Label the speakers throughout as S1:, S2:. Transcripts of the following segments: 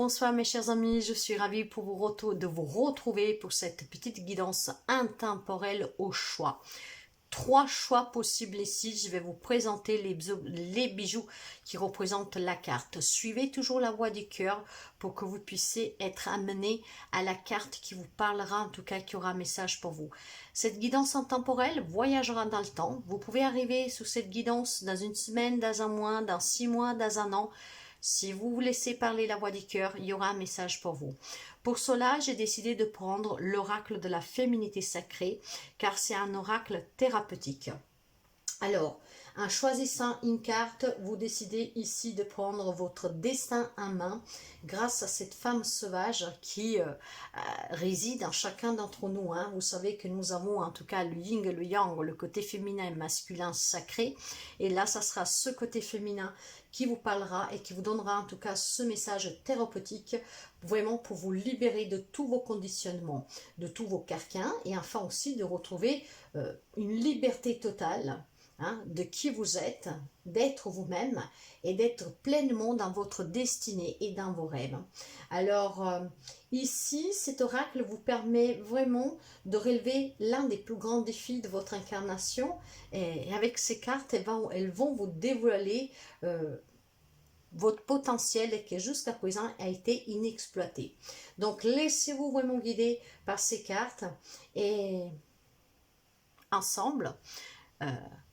S1: bonsoir mes chers amis, je suis ravie de vous retrouver pour cette petite guidance intemporelle au choix. 3 choix possibles ici, je vais vous présenter les bijoux qui représentent la carte. Suivez toujours la voie du cœur pour que vous puissiez être amené à la carte qui vous parlera, en tout cas qui aura un message pour vous. Cette guidance intemporelle voyagera dans le temps. Vous pouvez arriver sous cette guidance dans une semaine, dans un mois, dans 6 mois, dans un an. Si vous vous laissez parler la voix du cœur, il y aura un message pour vous. Pour cela, j'ai décidé de prendre l'oracle de la féminité sacrée, car c'est un oracle thérapeutique. Alors, en choisissant une carte, vous décidez ici de prendre votre destin en main grâce à cette femme sauvage qui réside en chacun d'entre nous. Vous savez que nous avons en tout cas le yin et le yang, le côté féminin et masculin sacré. Et là, ça sera ce côté féminin qui vous parlera et qui vous donnera en tout cas ce message thérapeutique vraiment pour vous libérer de tous vos conditionnements, de tous vos carcans et enfin aussi de retrouver une liberté totale. De qui vous êtes, d'être vous-même et d'être pleinement dans votre destinée et dans vos rêves. Alors ici, cet oracle vous permet vraiment de relever l'un des plus grands défis de votre incarnation et avec ces cartes, elles vont vous dévoiler votre potentiel qui jusqu'à présent a été inexploité. Donc laissez-vous vraiment guider par ces cartes et ensemble,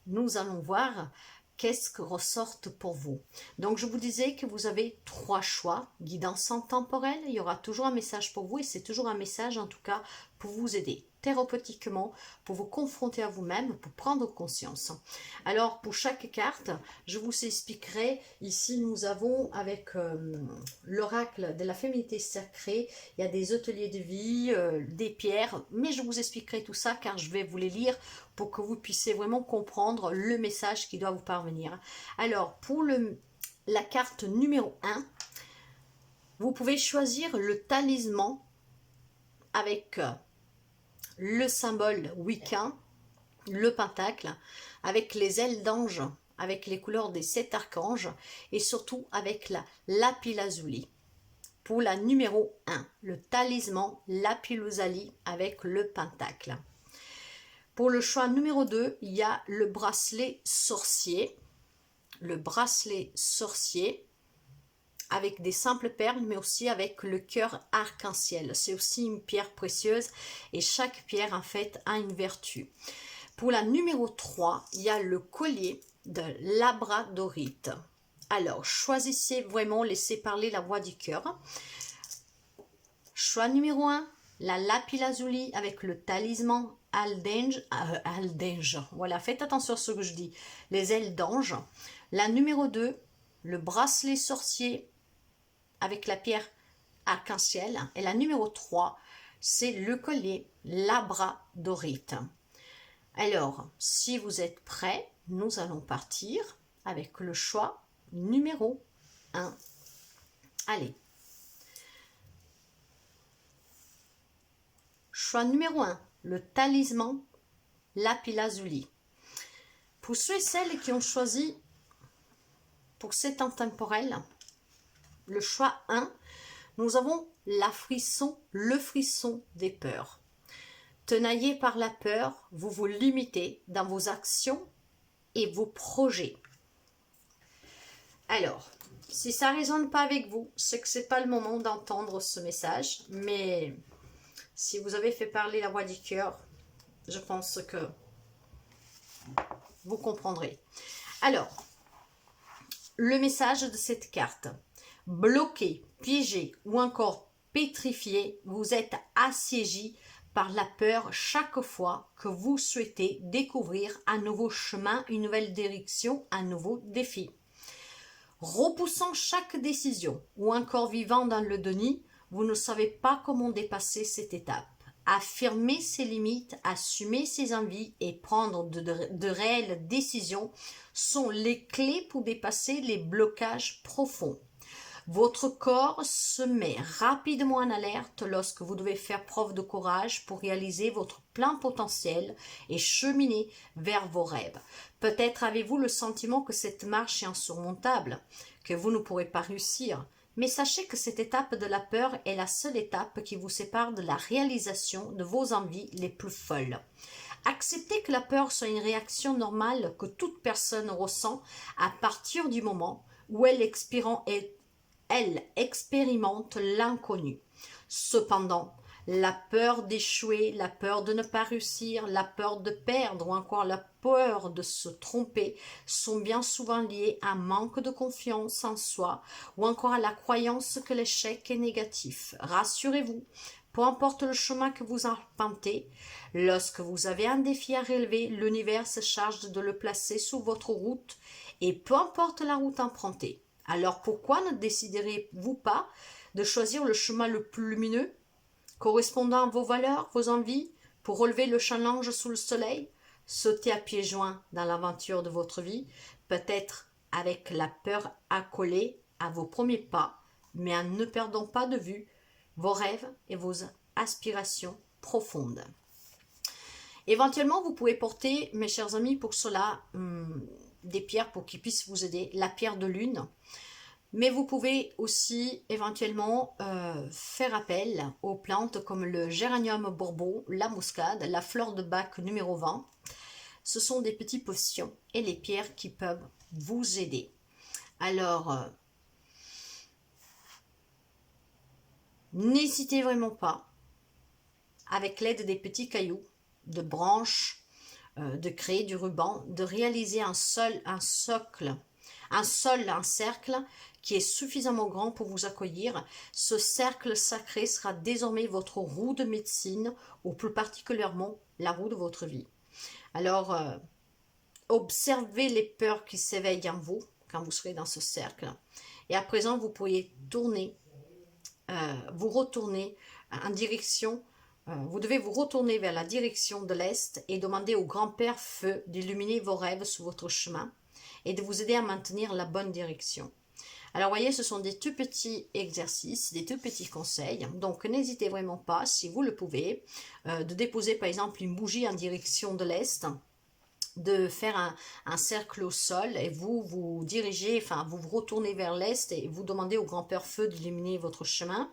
S1: nous allons voir qu'est-ce que ressortent pour vous. Donc je vous disais que vous avez 3 choix, guidance intemporelle, il y aura toujours un message pour vous et c'est toujours un message en tout cas pour vous aider thérapeutiquement, pour vous confronter à vous-même, pour prendre conscience. Alors pour chaque carte, je vous expliquerai, ici nous avons avec l'oracle de la féminité sacrée, il y a des ateliers de vie, des pierres, mais je vous expliquerai tout ça car je vais vous les lire pour que vous puissiez vraiment comprendre le message qui doit vous parvenir. Alors pour la carte numéro 1, vous pouvez choisir le talisman avec le symbole Wiccan, le pentacle, avec les ailes d'ange, avec les couleurs des 7 archanges et surtout avec la lapis-lazuli. Pour la numéro 1, le talisman lapis-lazuli avec le pentacle. Pour le choix numéro 2, il y a le bracelet sorcier. Le bracelet sorcier avec des simples perles, mais aussi avec le cœur arc-en-ciel. C'est aussi une pierre précieuse et chaque pierre, en fait, a une vertu. Pour la numéro 3, il y a le collier de labradorite. Alors, choisissez vraiment, laissez parler la voix du cœur. Choix numéro 1, la lapis-lazuli avec le talisman aldenge. Voilà, faites attention à ce que je dis. Les ailes d'ange. La numéro 2, le bracelet sorcier avec la pierre arc-en-ciel. Et la numéro 3, c'est le collier labradorite. Alors, si vous êtes prêts, nous allons partir avec le choix numéro 1. Allez. Choix numéro 1, le talisman lapis-lazuli. Pour ceux et celles qui ont choisi pour cet intemporel, le choix 1, nous avons le frisson des peurs. Tenaillé par la peur, vous vous limitez dans vos actions et vos projets. Alors, si ça ne résonne pas avec vous, c'est que ce n'est pas le moment d'entendre ce message, mais si vous avez fait parler la voix du cœur, je pense que vous comprendrez. Alors, le message de cette carte. Bloqué, piégé ou encore pétrifié, vous êtes assiégé par la peur chaque fois que vous souhaitez découvrir un nouveau chemin, une nouvelle direction, un nouveau défi. Repoussant chaque décision ou encore vivant dans le déni, vous ne savez pas comment dépasser cette étape. Affirmer ses limites, assumer ses envies et prendre de réelles décisions sont les clés pour dépasser les blocages profonds. Votre corps se met rapidement en alerte lorsque vous devez faire preuve de courage pour réaliser votre plein potentiel et cheminer vers vos rêves. Peut-être avez-vous le sentiment que cette marche est insurmontable, que vous ne pourrez pas réussir, Mais sachez que cette étape de la peur est la seule étape qui vous sépare de la réalisation de vos envies les plus folles. Acceptez que la peur soit une réaction normale que toute personne ressent à partir du moment où elle expérimente l'inconnu. Cependant, la peur d'échouer, la peur de ne pas réussir, la peur de perdre ou encore la peur de se tromper sont bien souvent liées à un manque de confiance en soi ou encore à la croyance que l'échec est négatif. Rassurez-vous, peu importe le chemin que vous empruntez, lorsque vous avez un défi à relever, l'univers se charge de le placer sur votre route et peu importe la route empruntée. Alors pourquoi ne déciderez-vous pas de choisir le chemin le plus lumineux, correspondant à vos valeurs, vos envies, pour relever le challenge sous le soleil, sauter à pieds joints dans l'aventure de votre vie, peut-être avec la peur accolée à vos premiers pas, mais en ne perdant pas de vue vos rêves et vos aspirations profondes. Éventuellement, vous pouvez porter, mes chers amis, pour cela, des pierres pour qu'ils puissent vous aider, la pierre de lune. Mais vous pouvez aussi éventuellement faire appel aux plantes comme le géranium bourbon, la muscade, la fleur de bac numéro 20. Ce sont des petits potions et les pierres qui peuvent vous aider. Alors, n'hésitez vraiment pas, avec l'aide des petits cailloux, de branches, de créer du ruban, de réaliser un cercle qui est suffisamment grand pour vous accueillir. Ce cercle sacré sera désormais votre roue de médecine, ou plus particulièrement la roue de votre vie. Alors, observez les peurs qui s'éveillent en vous quand vous serez dans ce cercle. Et à présent, vous pourriez vous retourner en direction. Vous devez vous retourner vers la direction de l'Est et demander au grand-père Feu d'illuminer vos rêves sur votre chemin et de vous aider à maintenir la bonne direction. Alors, voyez, ce sont des tout petits exercices, des tout petits conseils. Donc, n'hésitez vraiment pas, si vous le pouvez, de déposer par exemple une bougie en direction de l'Est, de faire un cercle au sol et vous dirigez, enfin, vous vous retournez vers l'Est et vous demandez au grand-père Feu d'illuminer votre chemin.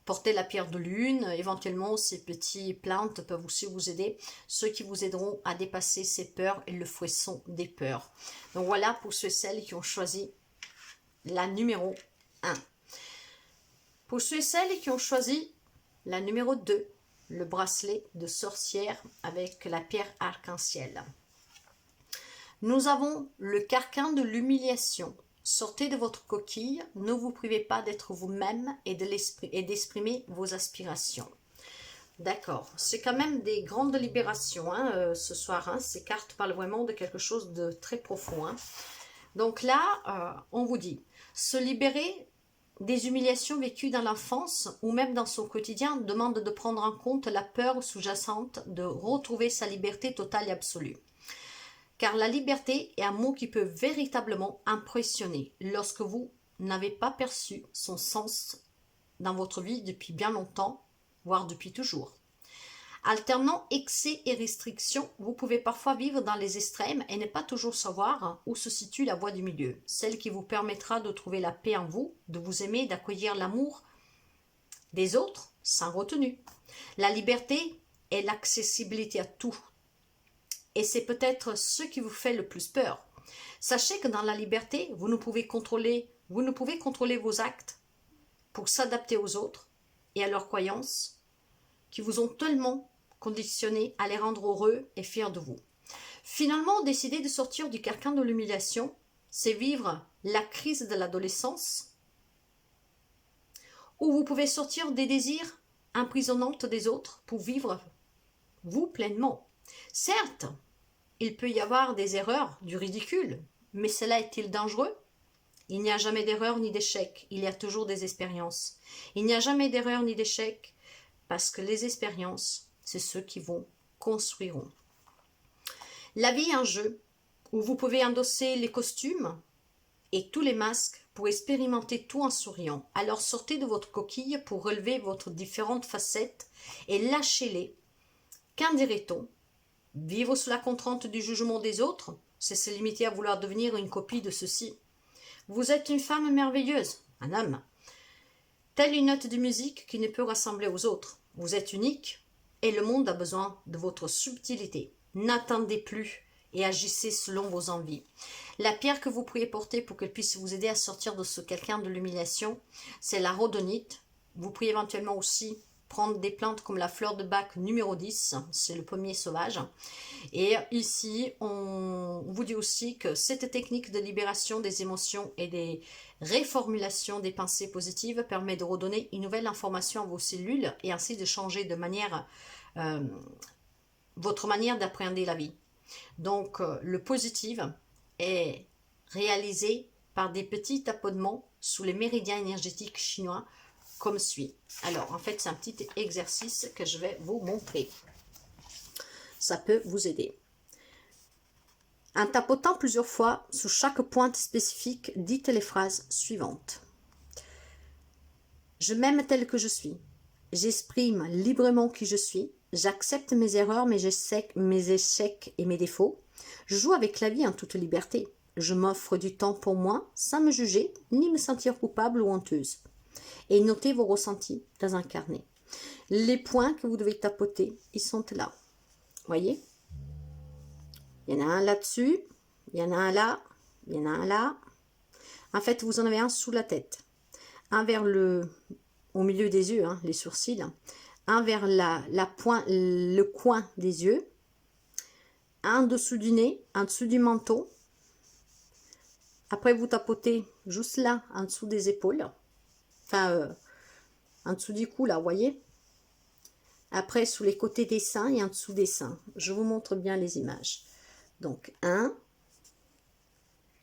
S1: Portez la pierre de lune, éventuellement ces petites plantes peuvent aussi vous aider, ceux qui vous aideront à dépasser ces peurs et le fouet-son des peurs. Donc voilà pour ceux et celles qui ont choisi la numéro 1. Pour ceux et celles qui ont choisi la numéro 2, le bracelet de sorcière avec la pierre arc-en-ciel. Nous avons le carcan de l'humiliation. Sortez de votre coquille, ne vous privez pas d'être vous-même et d'exprimer vos aspirations. D'accord, c'est quand même des grandes libérations ce soir. Ces cartes parlent vraiment de quelque chose de très profond. Donc là, on vous dit, se libérer des humiliations vécues dans l'enfance ou même dans son quotidien demande de prendre en compte la peur sous-jacente de retrouver sa liberté totale et absolue. Car la liberté est un mot qui peut véritablement impressionner lorsque vous n'avez pas perçu son sens dans votre vie depuis bien longtemps, voire depuis toujours. Alternant excès et restrictions, vous pouvez parfois vivre dans les extrêmes et ne pas toujours savoir où se situe la voie du milieu, celle qui vous permettra de trouver la paix en vous, de vous aimer, d'accueillir l'amour des autres sans retenue. La liberté est l'accessibilité à tout. Et c'est peut-être ce qui vous fait le plus peur. Sachez que dans la liberté, vous ne pouvez contrôler vos actes pour s'adapter aux autres et à leurs croyances qui vous ont tellement conditionné à les rendre heureux et fiers de vous. Finalement, décider de sortir du carcan de l'humiliation, c'est vivre la crise de l'adolescence où vous pouvez sortir des désirs emprisonnants des autres pour vivre vous pleinement. Certes, il peut y avoir des erreurs, du ridicule, mais cela est-il dangereux? Il n'y a jamais d'erreur ni d'échec, il y a toujours des expériences. Il n'y a jamais d'erreur ni d'échec, parce que les expériences, c'est ceux qui vous construiront. La vie est un jeu où vous pouvez endosser les costumes et tous les masques pour expérimenter tout en souriant. Alors sortez de votre coquille pour relever votre différentes facettes et lâchez-les. Qu'en dirait-on? Vivre sous la contrainte du jugement des autres, c'est se limiter à vouloir devenir une copie de ceux-ci. Vous êtes une femme merveilleuse, un homme. Telle une note de musique qui ne peut rassembler aux autres. Vous êtes unique et le monde a besoin de votre subtilité. N'attendez plus et agissez selon vos envies. La pierre que vous pourriez porter pour qu'elle puisse vous aider à sortir de ce quelqu'un de l'humiliation, c'est la rhodonite. Vous pourriez éventuellement aussi prendre des plantes comme la fleur de Bach numéro 10, c'est le pommier sauvage. Et ici, on vous dit aussi que cette technique de libération des émotions et des réformulations des pensées positives permet de redonner une nouvelle information à vos cellules et ainsi de changer de manière votre manière d'appréhender la vie. Donc, le positif est réalisé par des petits tapotements sous les méridiens énergétiques chinois comme suit. Alors, en fait, c'est un petit exercice que je vais vous montrer. Ça peut vous aider. En tapotant plusieurs fois sous chaque pointe spécifique, dites les phrases suivantes. Je m'aime tel que je suis. J'exprime librement qui je suis. J'accepte mes erreurs, mes échecs et mes défauts. Je joue avec la vie en toute liberté. Je m'offre du temps pour moi, sans me juger, ni me sentir coupable ou honteuse. Et notez vos ressentis dans un carnet. Les points que vous devez tapoter, ils sont là. Voyez? Il y en a un là-dessus, il y en a un là, il y en a un là. En fait, vous en avez un sous la tête. Un vers au milieu des yeux, hein, les sourcils. Un vers le coin des yeux. Un dessous du nez, en dessous du menton. Après, vous tapotez juste là, en dessous des épaules. Enfin, en dessous du cou, là, vous voyez. Après, sous les côtés des seins et en dessous des seins. Je vous montre bien les images. Donc, 1,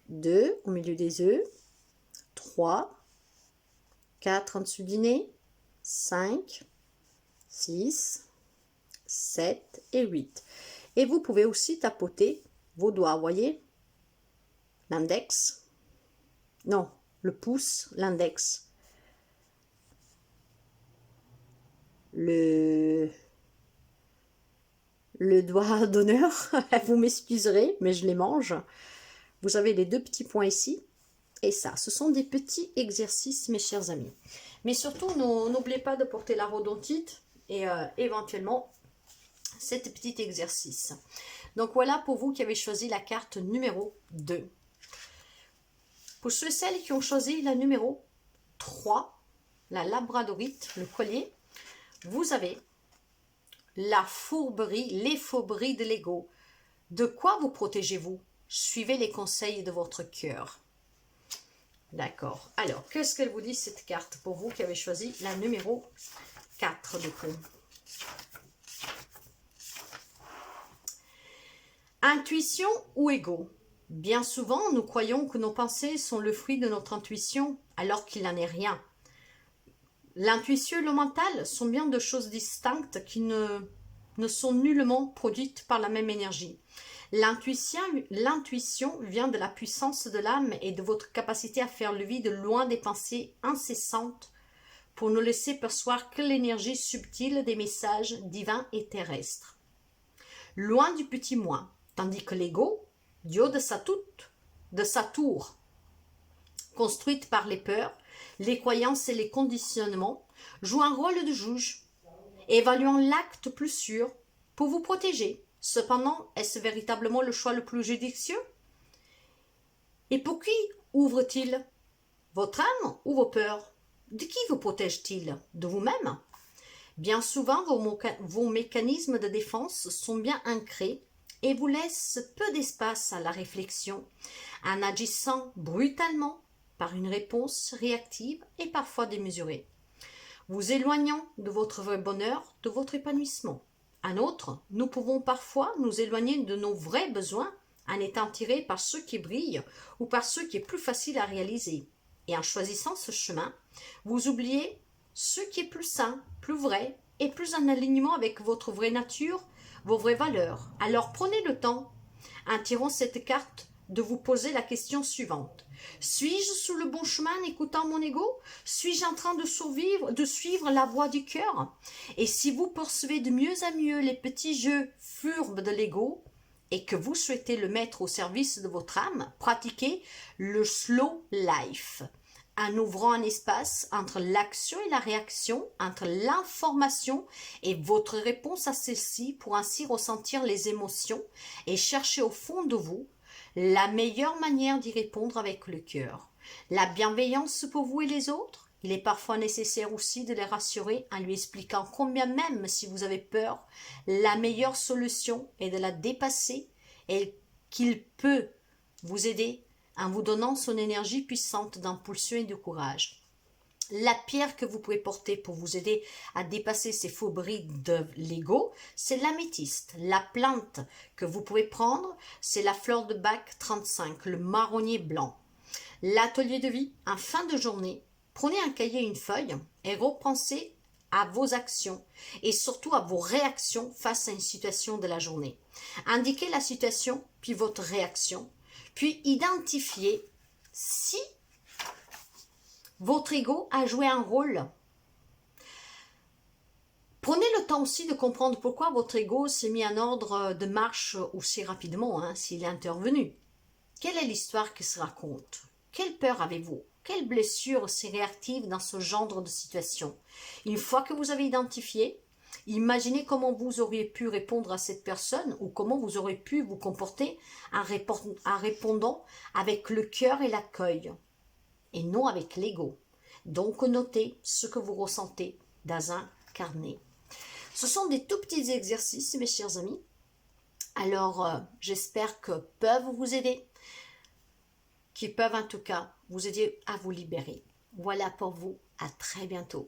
S1: 2, au milieu des yeux, 3, 4 en dessous du nez, 5, 6, 7 et 8. Et vous pouvez aussi tapoter vos doigts, vous voyez. L'index. Non, le pouce, l'index. Le doigt d'honneur, vous m'excuserez, mais je les mange. Vous avez les deux petits points ici et ça. Ce sont des petits exercices, mes chers amis. Mais surtout, n'oubliez pas de porter la rhodontite et éventuellement cet petit exercice. Donc voilà pour vous qui avez choisi la carte numéro 2. Pour ceux et celles qui ont choisi la numéro 3, la labradorite, le collier, vous avez la fourberie, les fourberies de l'ego. De quoi vous protégez-vous? Suivez les conseils de votre cœur. D'accord. Alors, qu'est-ce qu'elle vous dit cette carte pour vous qui avez choisi la numéro 4 de coup? Intuition ou ego? Bien souvent, nous croyons que nos pensées sont le fruit de notre intuition, alors qu'il n'en est rien. L'intuition et le mental sont bien deux choses distinctes qui ne sont nullement produites par la même énergie. L'intuition vient de la puissance de l'âme et de votre capacité à faire le vide loin des pensées incessantes pour nous laisser percevoir que l'énergie subtile des messages divins et terrestres. Loin du petit moi, tandis que l'ego, du haut de sa tour, construite par les peurs, les croyances et les conditionnements, joue un rôle de juge, évaluant l'acte plus sûr pour vous protéger. Cependant, est-ce véritablement le choix le plus judicieux? Et pour qui ouvre-t-il? Votre âme ou vos peurs? De qui vous protège-t-il? De vous-même? Bien souvent, vos mécanismes de défense sont bien ancrés et vous laissent peu d'espace à la réflexion, en agissant brutalement par une réponse réactive et parfois démesurée, vous éloignant de votre vrai bonheur, de votre épanouissement. En outre, nous pouvons parfois nous éloigner de nos vrais besoins en étant tirés par ceux qui brillent ou par ceux qui est plus facile à réaliser. Et en choisissant ce chemin, vous oubliez ce qui est plus sain, plus vrai et plus en alignement avec votre vraie nature, vos vraies valeurs. Alors prenez le temps, en tirant cette carte, de vous poser la question suivante. Suis-je sur le bon chemin en écoutant mon ego? Suis-je en train de suivre la voie du cœur? Et si vous poursuivez de mieux en mieux les petits jeux fourbes de l'ego, et que vous souhaitez le mettre au service de votre âme, pratiquez le slow life en ouvrant un espace entre l'action et la réaction, entre l'information et votre réponse à celle-ci pour ainsi ressentir les émotions et chercher au fond de vous la meilleure manière d'y répondre avec le cœur. La bienveillance pour vous et les autres, il est parfois nécessaire aussi de les rassurer en lui expliquant combien même si vous avez peur, la meilleure solution est de la dépasser et qu'il peut vous aider en vous donnant son énergie puissante d'impulsion et de courage. La pierre que vous pouvez porter pour vous aider à dépasser ces fourberies de l'ego, c'est l'améthyste. La plante que vous pouvez prendre, c'est la fleur de Bach 35, le marronnier blanc. L'atelier de vie, en fin de journée, prenez un cahier et une feuille et repensez à vos actions et surtout à vos réactions face à une situation de la journée. Indiquez la situation puis votre réaction, puis identifiez si votre ego a joué un rôle. Prenez le temps aussi de comprendre pourquoi votre ego s'est mis en ordre de marche aussi rapidement, s'il est intervenu. Quelle est l'histoire qui se raconte? Quelle peur avez-vous? Quelle blessure s'est réactive dans ce genre de situation? Une fois que vous avez identifié, imaginez comment vous auriez pu répondre à cette personne ou comment vous auriez pu vous comporter en répondant avec le cœur et l'accueil et non avec l'ego. Donc notez ce que vous ressentez dans un carnet. Ce sont des tout petits exercices, mes chers amis. Alors, j'espère que peuvent vous aider, qui peuvent en tout cas vous aider à vous libérer. Voilà pour vous. À très bientôt.